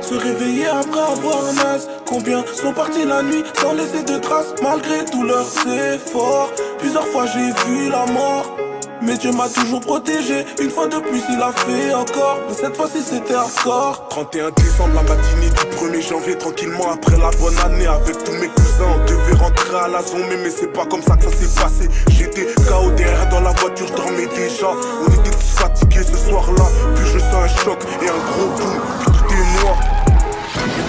Se réveiller après avoir naze. Combien sont partis la nuit sans laisser de traces, malgré tous leurs efforts. Plusieurs fois j'ai vu la mort, mais Dieu m'a toujours protégé. Une fois de plus il a fait encore, mais cette fois-ci c'était hardcore. 31 décembre, la matinée du 1er janvier, tranquillement après la bonne année. Avec tous mes cousins, on devait rentrer à la zone, mais c'est pas comme ça que ça s'est passé. J'étais KO derrière dans la voiture, je dormais déjà. On était tous fatigués ce soir-là, puis je sens un choc et un gros boom, puis tout est noir.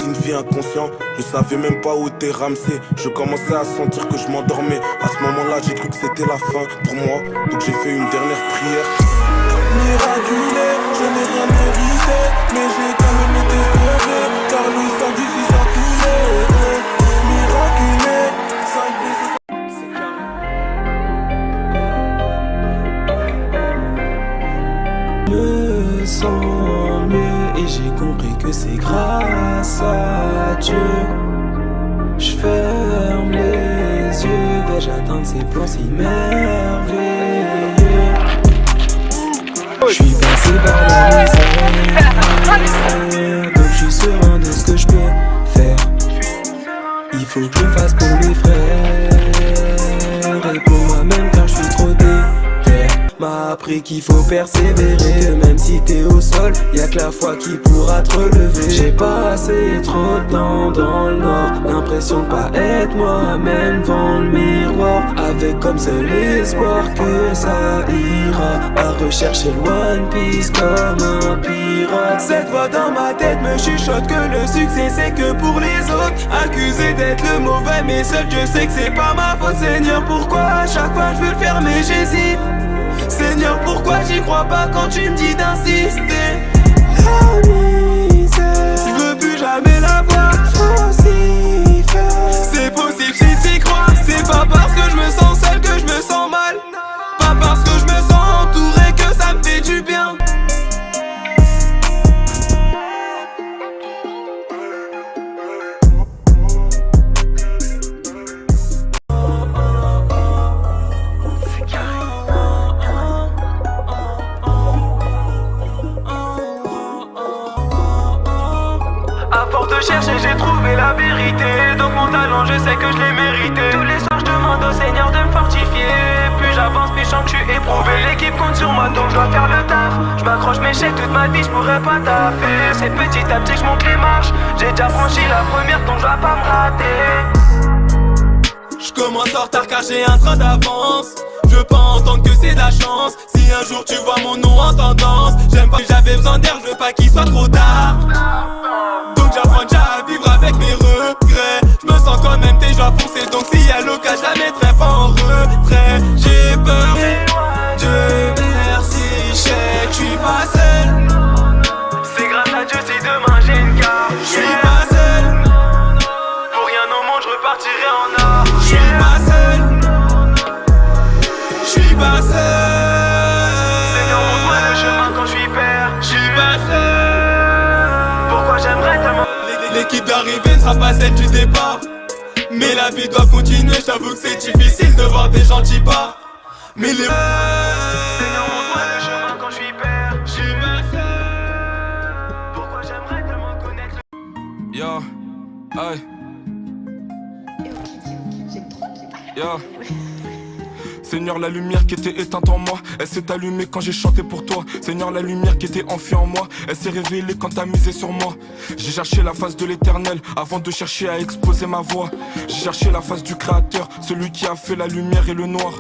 Une vie inconsciente, je savais même pas où t'es Ramsey. Je commençais à sentir que je m'endormais. À ce moment-là j'ai cru que c'était la fin pour moi, donc j'ai fait une dernière prière. Miraculé, je n'ai rien mérité, mais j'ai quand même été sauvé, car lui 118 a coulé. Miraculé, 5 Me sens mieux et j'ai compris que c'est grâce à Dieu. Je ferme les yeux, vais-je atteindre ces plans si merveilleux. Je suis passé par la misère, donc je suis serein de ce que je peux faire. Il faut que je le fasse pour les frères et pour moi-même car je suis trop déter. M'a appris qu'il faut persévérer, que même si t'es au sol, y'a que la foi qui pourra te relever. J'ai passé trop de temps dans le noir, l'impression de pas être moi-même devant le miroir, avec comme seul espoir que ça ira, à rechercher le One Piece comme un pirate. Cette voix dans ma tête me chuchote que le succès c'est que pour les autres, accusé d'être le mauvais mais seul je sais que c'est pas ma faute. Seigneur, pourquoi à chaque fois je veux le faire mais j'hésite? Seigneur, pourquoi j'y crois pas quand tu me dis d'insister? La misère, je veux plus jamais la voir. C'est possible si t'y crois. C'est pas parce que je me sens seul que je me sens mal, pas parce que je me sens entouré que ça me fait du bien. Chercher, j'ai trouvé la vérité. Donc mon talent, je sais que je l'ai mérité. Tous les soirs, je demande au Seigneur de me fortifier. Plus j'avance, plus je sens que je suis éprouvé. L'équipe compte sur moi, donc je dois faire le taf. Je m'accroche mes chèques toute ma vie, je pourrais pas taffer. C'est petit à petit que je monte les marches. J'ai déjà franchi la première, donc je dois pas me rater. Je commence en retard car j'ai un train d'avance. Je veux pas entendre que c'est de la chance. Si un jour tu vois mon nom en tendance, j'aime pas que j'avais besoin d'air, je veux pas qu'il soit trop tard. Donc j'apprends déjà à vivre avec mes regrets. Je me sens quand même, je dois foncer. Donc s'il y a l'occasion, je la mettrai pas en retrait. J'ai peur, Dieu merci, je sais que je suis pas seul. C'est grâce à Dieu si demain j'ai une carte. Je suis pas seul. Pour rien au monde, je repartirai en or. Je suis pas seul. Je suis pas seul. Seigneur, montre-moi le chemin quand je suis père. Je suis pas seul. Pourquoi j'aimerais tellement. L'équipe d'arrivée ne sera pas celle du départ, mais la vie doit continuer. J'avoue que c'est difficile de voir des gens qui partent, mais les Seigneur, montre-moi le chemin quand je suis père. Je suis pas seul. Pourquoi j'aimerais tellement connaître le... Yo, aïe. Yo. Seigneur, la lumière qui était éteinte en moi, elle s'est allumée quand j'ai chanté pour toi. Seigneur, la lumière qui était enfuie en moi, elle s'est révélée quand t'as misé sur moi. J'ai cherché la face de l'éternel avant de chercher à exposer ma voix. J'ai cherché la face du créateur, celui qui a fait la lumière et le noir.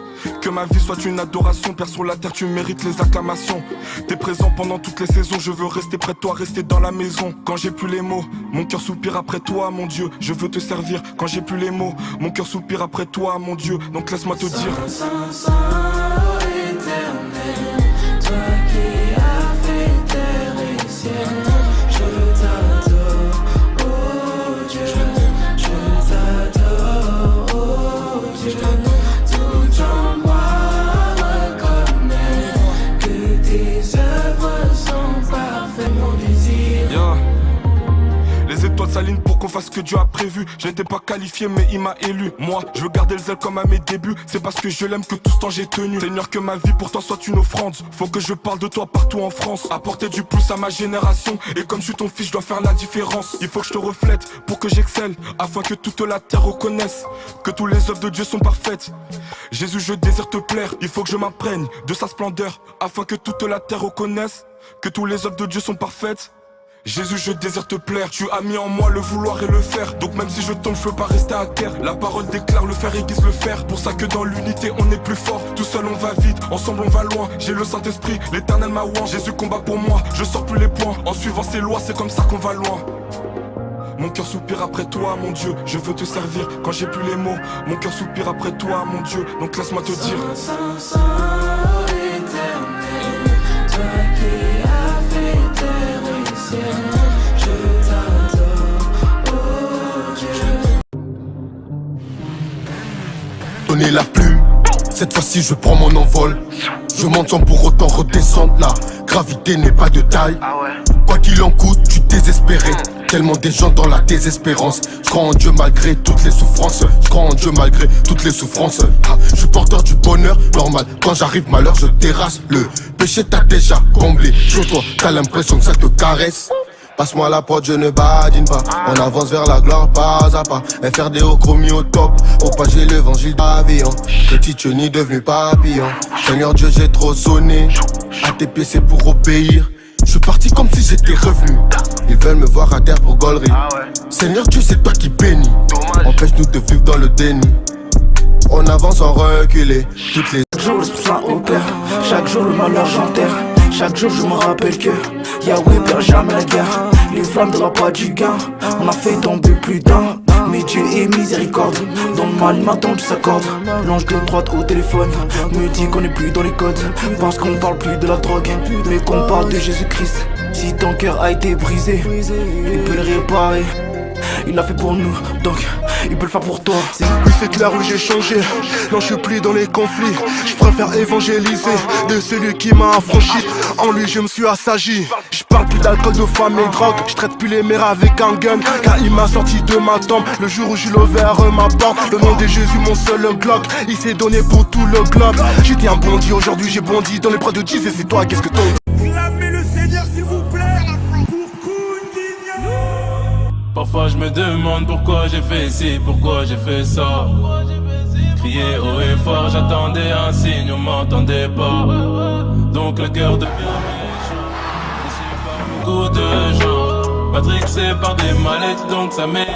Que ma vie soit une adoration, Père sur la terre tu mérites les acclamations. T'es présent pendant toutes les saisons, je veux rester près de toi, rester dans la maison. Quand j'ai plus les mots, mon cœur soupire après toi, mon Dieu. Je veux te servir quand j'ai plus les mots, mon cœur soupire après toi, mon Dieu. Donc laisse-moi te dire. Sans éternel, toi qui as fait terre et ciel, je t'adore, oh Dieu, je t'adore, oh Dieu. Tout en moi reconnaît que tes œuvres sont parfaites, mon désir. Yeah. Les l'étoile s'aligne pour qu'on fasse ce que Dieu a prévu. Je n'étais pas qualifié mais il m'a élu. Moi je veux garder le zèle comme à mes débuts. C'est parce que je l'aime que tout ce temps j'ai tenu. Seigneur, que ma vie pour toi soit une offrande. Faut que je parle de toi partout en France. Apporter du plus à ma génération. Et comme je suis ton fils je dois faire la différence. Il faut que je te reflète pour que j'excelle, afin que toute la terre reconnaisse que tous les œuvres de Dieu sont parfaites. Jésus, je désire te plaire. Il faut que je m'imprègne de sa splendeur, afin que toute la terre reconnaisse que tous les œuvres de Dieu sont parfaites. Jésus, je désire te plaire. Tu as mis en moi le vouloir et le faire. Donc même si je tombe, je peux pas rester à terre. La parole déclare le faire aiguise le fer. Pour ça que dans l'unité on est plus fort. Tout seul on va vite, ensemble on va loin. J'ai le Saint-Esprit, l'éternel m'a oint. Jésus combat pour moi, je sors plus les points. En suivant ses lois, c'est comme ça qu'on va loin. Mon cœur soupire après toi, mon Dieu. Je veux te servir quand j'ai plus les mots. Mon cœur soupire après toi, mon Dieu. Donc laisse-moi te dire. Saint, éternel, toi qui as fait terre et ciel, je t'adore, oh Dieu. Donnez la plume, cette fois-ci je prends mon envol. Je monte sans pour autant redescendre. La gravité n'est pas de taille. Quoi qu'il en coûte, tu désespéré. Tellement des gens dans la désespérance. Je crois en Dieu malgré toutes les souffrances. Je crois en Dieu malgré toutes les souffrances. Je suis porteur du bonheur, normal. Quand j'arrive malheur, je terrasse. Le péché t'a déjà comblé. Sur toi, t'as l'impression que ça te caresse. Passe-moi la porte, je ne badine pas. On avance vers la gloire pas à pas. FRD au chromie au top. Au pas j'ai l'évangile d'avion. Petit chenille devenu papillon. Seigneur Dieu, j'ai trop sonné. À tes pieds c'est pour obéir. Je suis parti comme si j'étais revenu. Ils veulent me voir à terre pour gaulerie. Seigneur Dieu, c'est toi qui bénis. Empêche-nous de vivre dans le déni. On avance sans reculer. Toutes les chaque jour le sang opère. Chaque jour le malheur j'enterre. Chaque jour je me rappelle que Yahweh perd jamais la guerre. Les flammes de la pas du gain. On a fait tomber plus d'un. Mais Dieu est miséricorde. Dans le mal il m'attend tu s'accorde. L'ange de droite au téléphone me dit qu'on est plus dans les codes. Parce qu'on parle plus de la drogue, mais qu'on parle de Jésus-Christ. Si ton cœur a été brisé, il peut le réparer. Il l'a fait pour nous, donc il peut le faire pour toi. Oui c'est clair où j'ai changé. Non je suis plus dans les conflits. Je préfère évangéliser de celui qui m'a affranchi. En lui je me suis assagi. Je parle plus d'alcool, de femmes et de drogue. Je traite plus les mères avec un gun. Car il m'a sorti de ma tombe le jour où j'ai ouvert ma porte. Le nom de Jésus mon seul Glock. Il s'est donné pour tout le globe. J'étais un bandit, aujourd'hui j'ai bondi dans les bras de Dieu. Et c'est toi, qu'est-ce que t'en dis? Clamez le Seigneur s'il vous plaît. Parfois je me demande pourquoi j'ai fait ci, pourquoi j'ai fait ça. Crier haut et fort, j'attendais un signe, on m'entendait pas. Donc le cœur devient méchant, déçu par beaucoup de gens. Matrixé par des mallettes, donc ça m'étonne.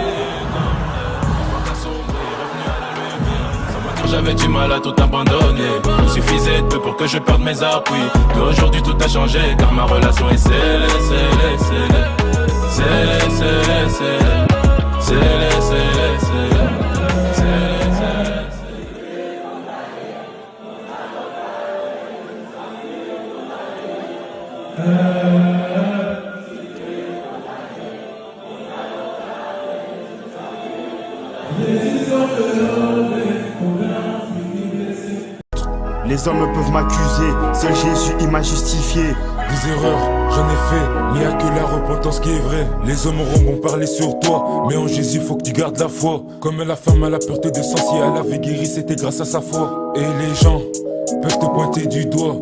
J'avais du mal à tout abandonner. Il suffisait de peu pour que je perde mes appuis. Mais aujourd'hui tout a changé car ma relation est scellée. Les hommes peuvent m'accuser, seul Jésus il m'a justifié. Des erreurs, j'en ai fait, mais y a que la repentance qui est vraie. Les hommes auront bon parler sur toi, mais en Jésus faut que tu gardes la foi. Comme la femme à la pureté de sang, si elle avait guéri, c'était grâce à sa foi. Et les gens peuvent te pointer du doigt,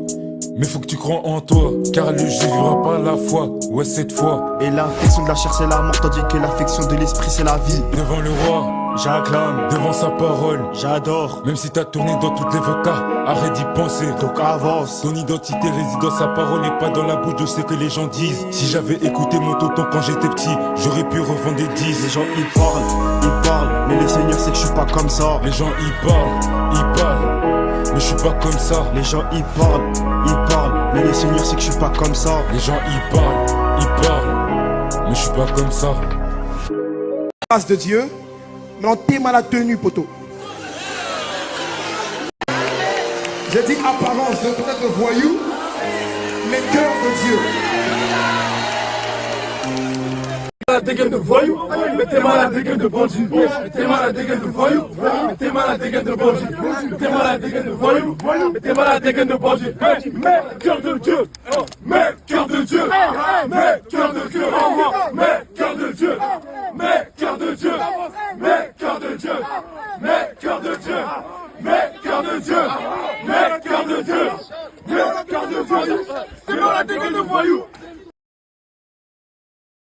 mais faut que tu crois en toi, car le juste vivra par la foi, ouais cette foi. Et l'affection de la chair c'est la mort, tandis que l'affection de l'esprit c'est la vie. Devant le roi, j'acclame, devant sa parole, j'adore. Même si t'as tourné dans toutes les voix, arrête d'y penser. Donc avance. Ton identité réside dans sa parole et pas dans la bouche de ce que les gens disent. Si j'avais écouté mon tonton quand j'étais petit, j'aurais pu revendre des 10. Les gens ils parlent, mais le Seigneur sait que je suis pas comme ça. Les gens ils parlent, mais je suis pas comme ça. Les gens ils parlent, mais le Seigneur sait que je suis pas comme ça. Les gens ils parlent, mais je suis pas comme ça. Grâce de Dieu, mais on t'aime à la tenue, poteau. J'ai dit apparence de peut-être voyou, mais cœur de Dieu. La dégaine de voyou, mettez-moi la dégaine de bandit. Mettez-moi la dégaine de voyou, mettez-moi la dégaine de bandit. Mettez-moi la dégaine de voyou, mettez-moi la dégaine de bandit. Mais cœur de Dieu, mais cœur de Dieu, mais cœur de Dieu.